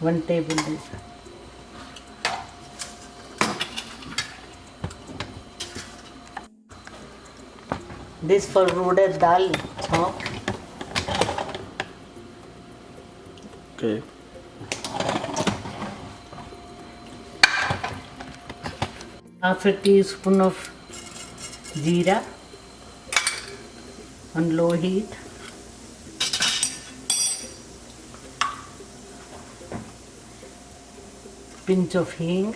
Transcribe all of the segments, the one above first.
1 tablespoon. This for Urad Dal chop. Okay. Half a teaspoon of jeera on low heat. Pinch of hing.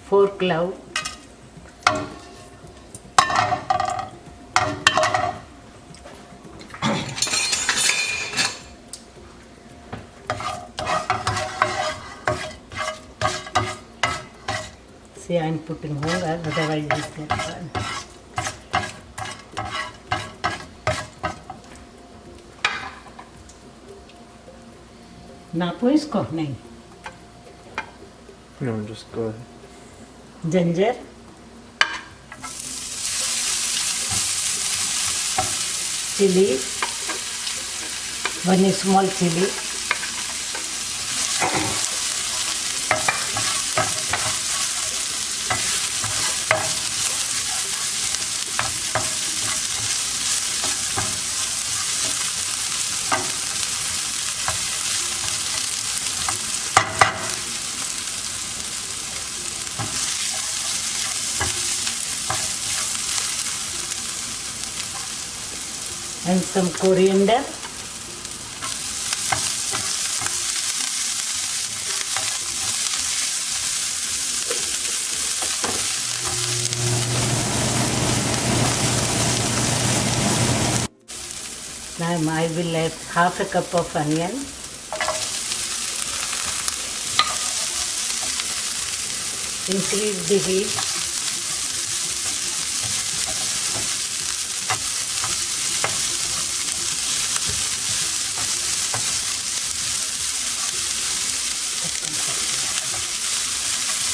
Four clove. See, I'm putting whole, otherwise this gets burn. नापो इसको नहीं. No, just go ahead. Ginger, chili, 1 small chili, and some coriander. Now I will add half a cup of onion. Increase the heat.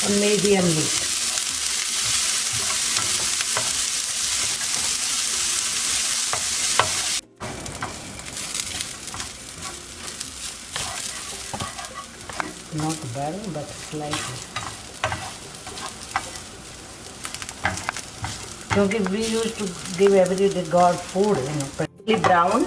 On medium heat. Not burn, but slightly. क्योंकि we used to give everyday God food, pretty brown.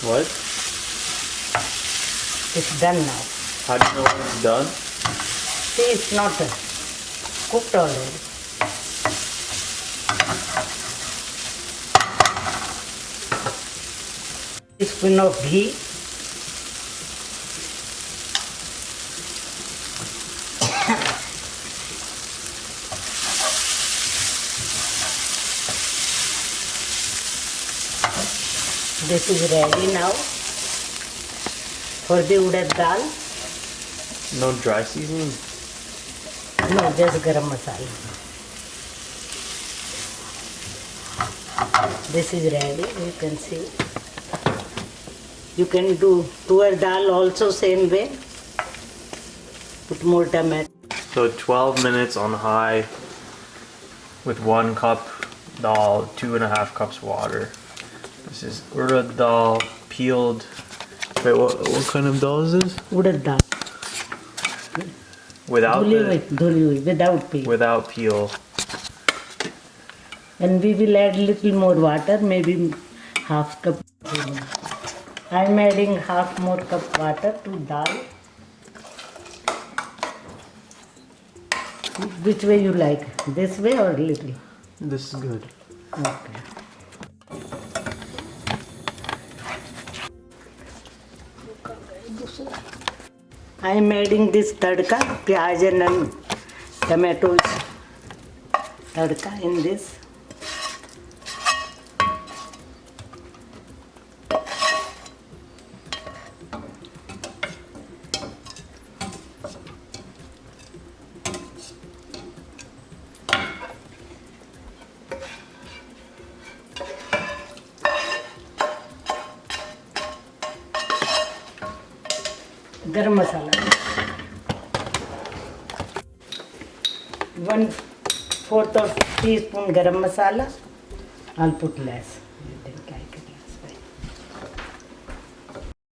What? It's done now. How do you know when it's done? See, it's not cooked already. Teaspoon of ghee. This is ready now for the Urad Dal. No dry seasoning? No, just garam masala. This is ready, you can see. You can do Urad Dal also same way. Put more tomato. So 12 minutes on high with 1 cup dal, 2.5 cups water. This is Urad Dal peeled. Wait, what kind of dal is this? Urad Dal. Without Dhuli without peel. without peel. And we will add little more water, maybe half cup. I'm adding half more cup water to dal. Which way you like? This way or little? This is good. Okay. I am adding this tardka, pyaj and tomatoes. Tardka in this. Garam masala. 1/4 of teaspoon garam masala. I'll put less.